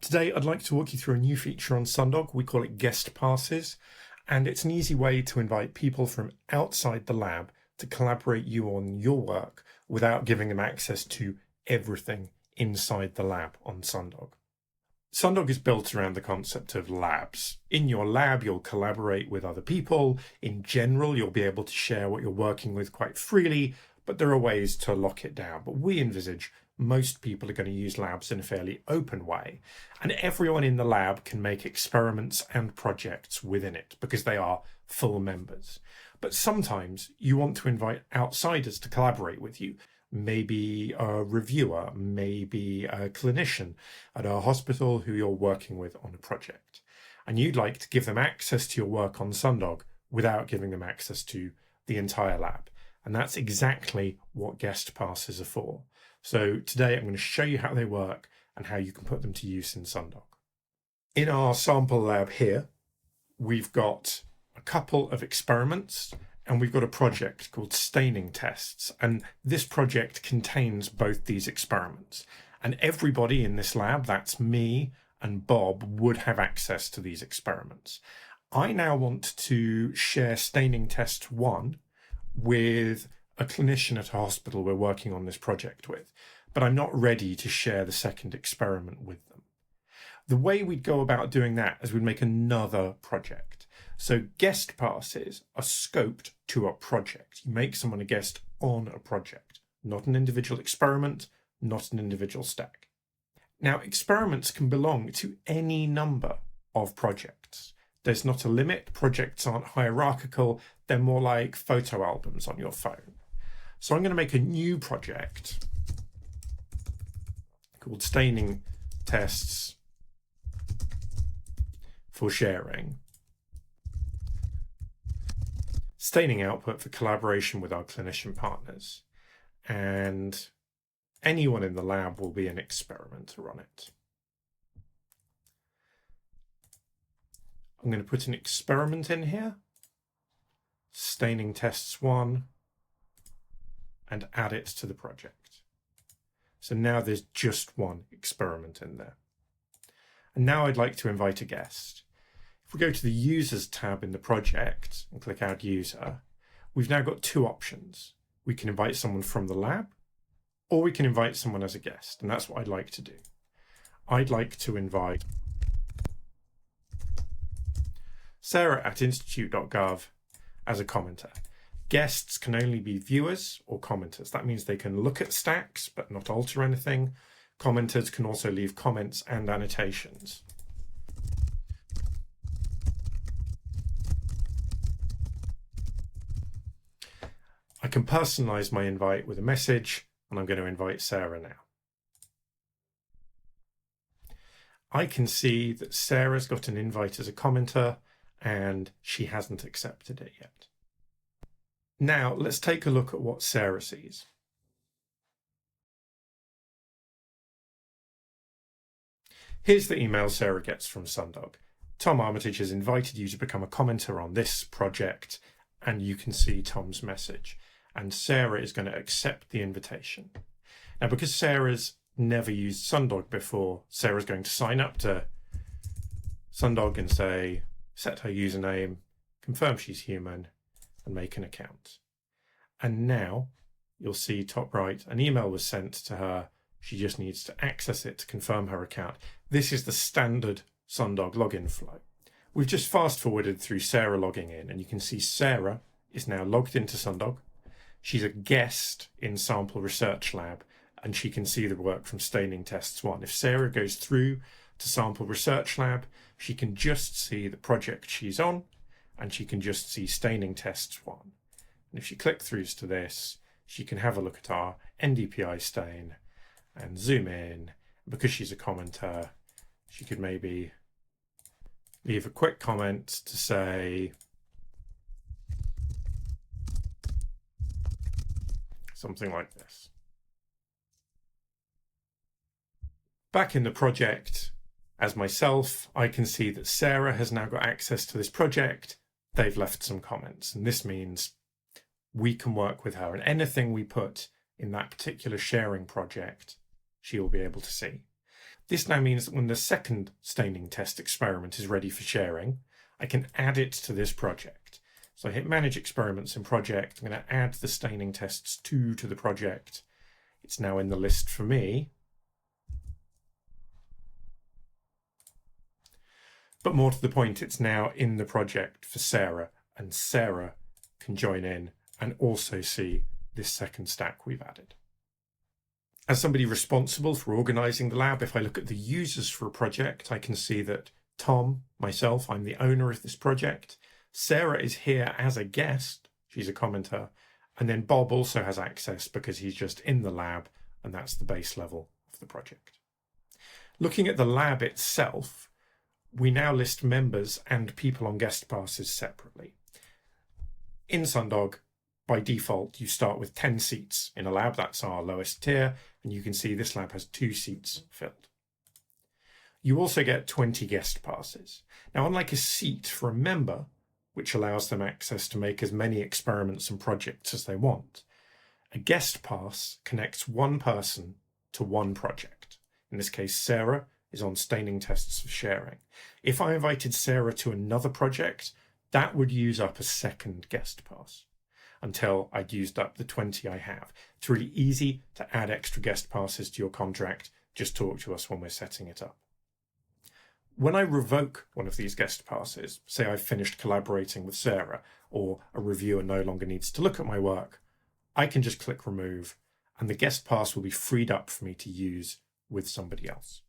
Today, I'd like to walk you through a new feature on Sundog. We call it guest passes, and it's an easy way to invite people from outside the lab to collaborate you on your work without giving them access to everything inside the lab on Sundog. Sundog is built around the concept of labs. In your lab, you'll collaborate with other people. In general, you'll be able to share what you're working with quite freely, but there are ways to lock it down. But we envisage most people are going to use labs in a fairly open way, and everyone in the lab can make experiments and projects within it because they are full members. But sometimes you want to invite outsiders to collaborate with you, maybe a reviewer, maybe a clinician at a hospital who you're working with on a project, and you'd like to give them access to your work on Sundog without giving them access to the entire lab. And that's exactly what guest passes are for. So today I'm going to show you how they work and how you can put them to use in Sundog. In our sample lab here, we've got a couple of experiments and we've got a project called staining tests. And this project contains both these experiments. And everybody in this lab, that's me and Bob, would have access to these experiments. I now want to share staining test 1 with a clinician at a hospital we're working on this project with, but I'm not ready to share the second experiment with them. The way we'd go about doing that is we'd make another project. So guest passes are scoped to a project. You make someone a guest on a project, not an individual experiment, not an individual stack. Now, experiments can belong to any number of projects. There's not a limit. Projects aren't hierarchical. They're more like photo albums on your phone. So I'm going to make a new project called Staining Tests for Sharing. Staining output for collaboration with our clinician partners. And anyone in the lab will be an experimenter on it. I'm going to put an experiment in here, staining tests 1, and add it to the project. So now there's just one experiment in there. And now I'd like to invite a guest. If we go to the Users tab in the project and click Add User, we've now got two options. We can invite someone from the lab, or we can invite someone as a guest, and that's what I'd like to do. I'd like to invite Sarah at institute.gov as a commenter. Guests can only be viewers or commenters. That means they can look at stacks but not alter anything. Commenters can also leave comments and annotations. I can personalize my invite with a message, and I'm going to invite Sarah now. I can see that Sarah's got an invite as a commenter, and she hasn't accepted it yet. Now, let's take a look at what Sarah sees. Here's the email Sarah gets from Sundog. Tom Armitage has invited you to become a commenter on this project, and you can see Tom's message. And Sarah is going to accept the invitation. Now, because Sarah's never used Sundog before, Sarah's going to sign up to Sundog and say, set her username, confirm she's human, and make an account. And now you'll see top right, an email was sent to her. She just needs to access it to confirm her account. This is the standard Sundog login flow. We've just fast forwarded through Sarah logging in, and you can see Sarah is now logged into Sundog. She's a guest in Sample Research Lab, and she can see the work from Staining Tests 1. If Sarah goes through to Sample Research Lab, she can just see the project she's on, and she can just see Staining Tests 1. And if she clicks through to this, she can have a look at our NDPI stain and zoom in. Because she's a commenter, she could maybe leave a quick comment to say something like this. Back in the project, as myself, I can see that Sarah has now got access to this project. They've left some comments, and this means we can work with her, and anything we put in that particular sharing project, she will be able to see. This now means that when the second staining test experiment is ready for sharing, I can add it to this project. So I hit Manage Experiments in Project. I'm going to add the staining tests 2 to the project. It's now in the list for me. But more to the point, it's now in the project for Sarah, and Sarah can join in and also see this second stack we've added. As somebody responsible for organizing the lab, if I look at the users for a project, I can see that Tom, myself, I'm the owner of this project. Sarah is here as a guest. She's a commenter. And then Bob also has access because he's just in the lab, and that's the base level of the project. Looking at the lab itself, we now list members and people on guest passes separately. In Sundog, by default, you start with 10 seats in a lab. That's our lowest tier. And you can see this lab has 2 seats filled. You also get 20 guest passes. Now, unlike a seat for a member, which allows them access to make as many experiments and projects as they want, a guest pass connects one person to one project. In this case, Sarah is on staining tests for sharing. If I invited Sarah to another project, that would use up a second guest pass until I'd used up the 20 I have. It's really easy to add extra guest passes to your contract. Just talk to us when we're setting it up. When I revoke one of these guest passes, say I've finished collaborating with Sarah, or a reviewer no longer needs to look at my work, I can just click remove, and the guest pass will be freed up for me to use with somebody else.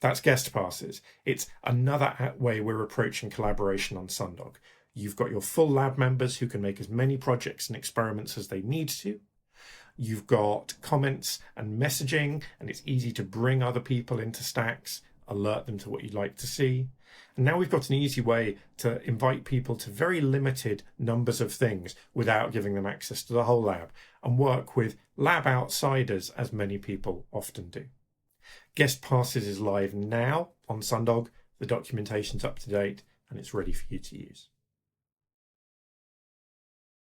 That's guest passes. It's another way we're approaching collaboration on Sundog. You've got your full lab members who can make as many projects and experiments as they need to. You've got comments and messaging, and it's easy to bring other people into stacks, alert them to what you'd like to see. And now we've got an easy way to invite people to very limited numbers of things without giving them access to the whole lab, and work with lab outsiders, as many people often do. Guest Passes is live now on Sundog. The documentation's up to date and it's ready for you to use.